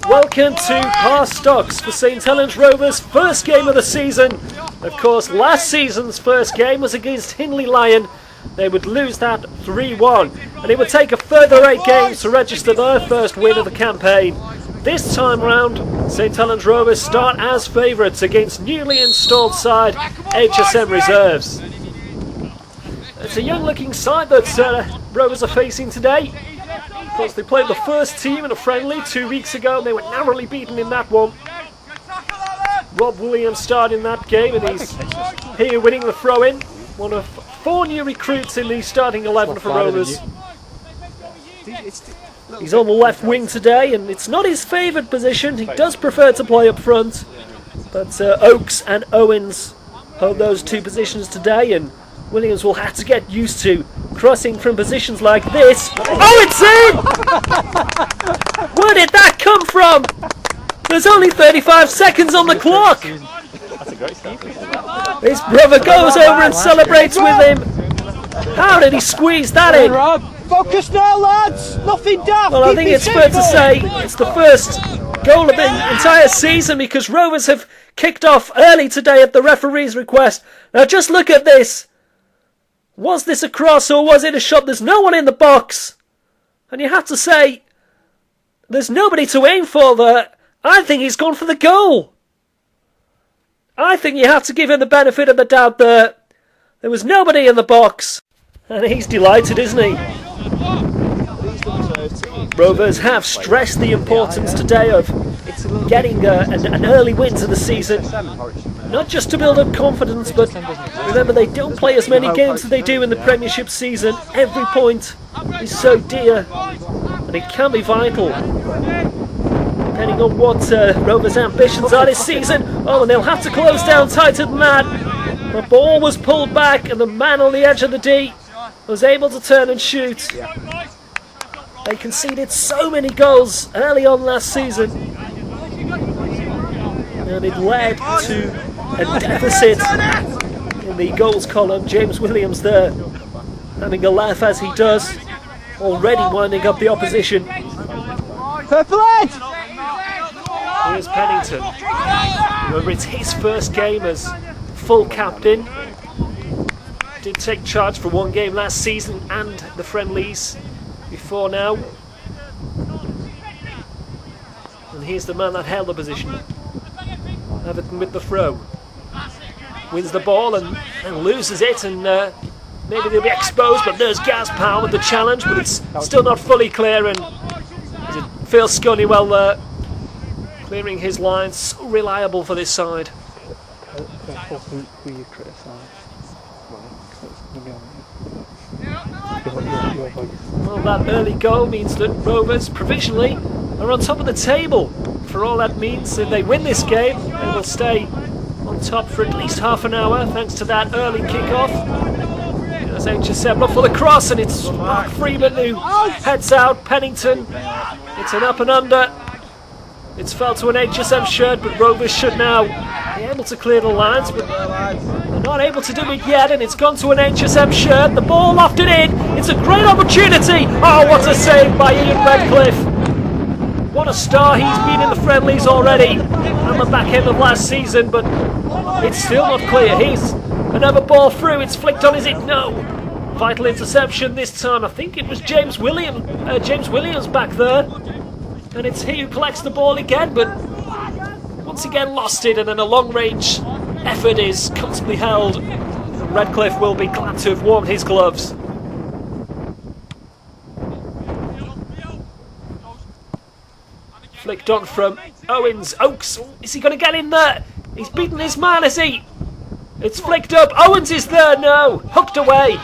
Welcome to Par Stocks for St Helens Rovers' first game of the season. Of course, last season's first game was against Hindley Lion. They would lose that 3-1, and it would take a further 8 games to register their first win of the campaign. This time round, St Helens Rovers start as favourites against newly installed side HSM Reserves. It's a young-looking side that Rovers are facing today. Of course, they played the first team in a friendly 2 weeks ago, and they were narrowly beaten in that one. Rob Williams starred in that game, and he's here winning the throw-in. One of 4 new recruits in the starting 11 for Rovers. He's on the left wing today, and it's not his favoured position. He does prefer to play up front, but Oakes and Owens hold those 2 positions today, and Williams will have to get used to crossing from positions like this. Oh, it's in! Where did that come from? There's only 35 seconds on the clock. His brother goes over and celebrates with him. How did he squeeze that in? Focus now, lads! Nothing daft! Well, I think it's fair to say it's the first goal of the entire season, because Rovers have kicked off early today at the referee's request. Now just look at this. Was this a cross or was it a shot? There's no one in the box. And you have to say, there's nobody to aim for there. I think he's gone for the goal. I think you have to give him the benefit of the doubt there. There was nobody in the box. And he's delighted, isn't he? Rovers have stressed the importance today of getting an early win to the season. Not just to build up confidence, but remember, they don't play as many games as they do in the Premiership season. Every point is so dear, and it can be vital, depending on what Rovers' ambitions are this season. Oh, and they'll have to close down tighter than that. The ball was pulled back, and the man on the edge of the D was able to turn and shoot. They conceded so many goals early on last season, and it led to a deficit in the goals column. James Williams there having a laugh as he does, already winding up the opposition. Here's Pennington. Remember, it's his first game as full captain. Did take charge for 1 game last season and the friendlies before now. And here's the man that held the position. Everton with the throw. Wins the ball and loses it, and maybe they'll be exposed, but there's Gaz Powell with the challenge, but it's still not fully clear, and Phil Scunnywell there clearing his lines. So reliable for this side. Well, that early goal means that Rovers provisionally are on top of the table. For all that means, if they win this game, they will stay on top for at least half an hour, thanks to that early kick-off. As HSM look for the cross, and it's Mark Freeman who heads out. Pennington, it's an up and under. It's fell to an HSM shirt, but Rovers should now be able to clear the lines, but they're not able to do it yet, and it's gone to an HSM shirt. The ball lofted in. It's a great opportunity. Oh, what a save by Ian Redcliffe. What a star he's been in the friendlies already on the back end of last season, but it's still not clear. Here's another ball through. It's flicked on, is it? No. Vital interception this time. I think it was James Williams back there. And it's he who collects the ball again, but once again lost it, and then a long-range effort is comfortably held. And Redcliffe will be glad to have warmed his gloves. Flicked on from Owens. Oakes, is he going to get in there? He's beaten his man, is he? It's flicked up. Owens is there, no. Hooked away.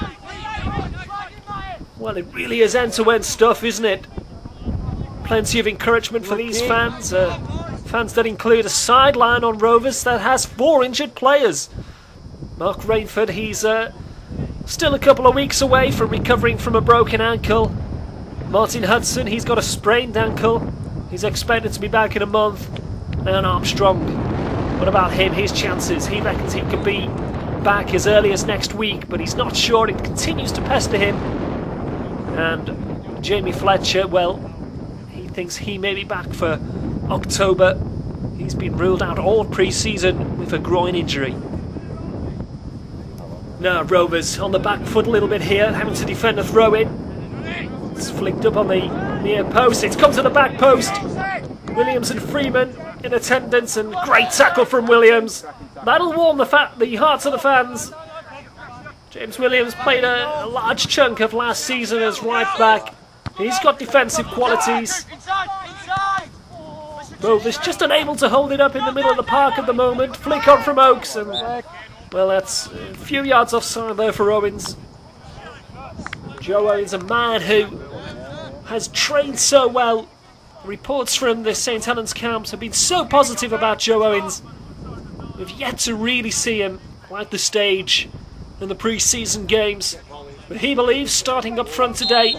Well, it really is end-to-end stuff, isn't it? Plenty of encouragement for these fans. Fans that include a sideline on Rovers that has 4 injured players. Mark Rainford, he's still a couple of weeks away from recovering from a broken ankle. Martin Hudson, he's got a sprained ankle. He's expected to be back in a month. And Armstrong, What about him? His chances. He reckons he could be back as early as next week, but he's not sure. It continues to pester him. And Jamie Fletcher, well, he thinks he may be back for October. He's been ruled out all pre-season with a groin injury. Now Rovers on the back foot a little bit here, having to defend a throw-in. It's flicked up on the near post. It's come to the back post. Williams and Freeman in attendance, and great tackle from Williams. That'll warm the hearts of the fans. James Williams played a large chunk of last season as right back. He's got defensive qualities. Rovers just unable to hold it up in the middle of the park at the moment. Flick on from Oakes, and well, that's a few yards offside there for Owens. Joe Owens, a man who has trained so well. Reports from the St Helens camps have been so positive about Joe Owens. We've yet to really see him light the stage in the pre-season games. But he believes, starting up front today,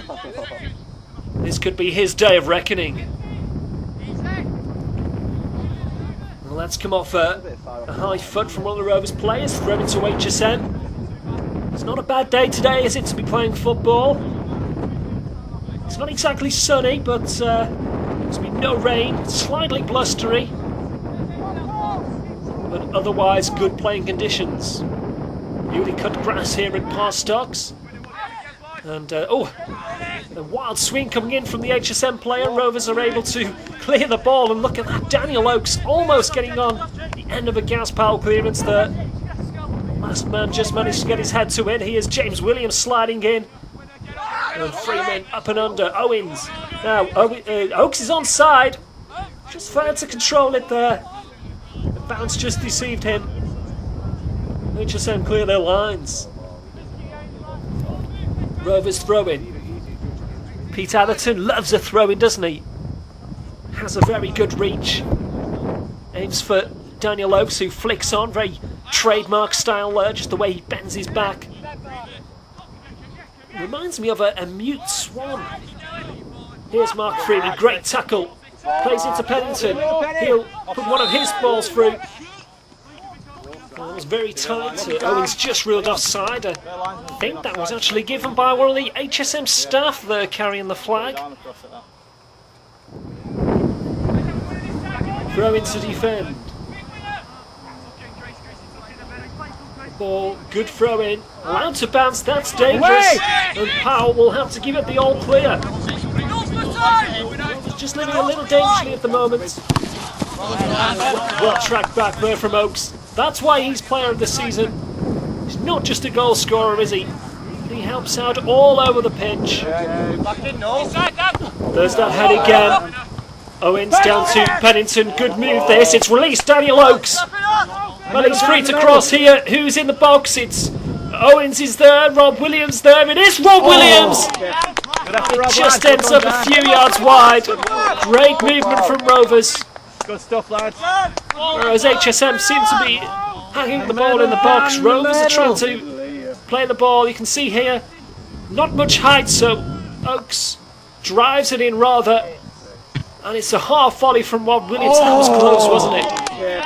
this could be his day of reckoning. Well, that's come off a high foot from one of the Rovers players, thrown into HSM. It's not a bad day today, is it, to be playing football? It's not exactly sunny, but there's been no rain, slightly blustery, but otherwise good playing conditions. Newly cut grass here at Parstocks. And a wild swing coming in from the HSM player. Rovers are able to clear the ball, and look at that, Daniel Oakes almost getting on the end of a gas pile clearance there. Last man just managed to get his head to it. Here's James Williams sliding in. And Freeman up and under. Owens. Now, Oakes is onside. Just failed to control it there. The bounce just deceived him. HSM clear their lines. Rovers throw-in. Pete Atherton loves a throw-in, doesn't he? Has a very good reach. Aims for Daniel Oakes, who flicks on. Very trademark style there, just the way he bends his back. Reminds me of a mute swan. Here's Mark Freeman, great tackle. Plays into Pennington. He'll put one of his balls through. That was very tight. Owens just ruled offside. I think that was actually given by one of the HSM staff there carrying the flag. Throw in to defend. Ball, good throw in. Allowed to bounce, that's dangerous. And Powell will have to give it the all clear. Just living a little dangerously at the moment. Well tracked back there from Oakes. That's why he's player of the season. He's not just a goal scorer, is he? He helps out all over the pitch. There's that head again. Owens down to Pennington. Good move this. It's released. Daniel Oakes. Well, he's free to cross here. Who's in the box? It's Owens is there. Rob Williams there. It is Rob Williams. It just ends up a few yards wide. Great movement from Rovers. Good stuff, lads. Whereas HSM seem to be hanging the ball in the box. Rovers are trying to play the ball. You can see here, not much height, so Oakes drives it in rather. And it's a half volley from Rob Williams. That was close, wasn't it? Yeah.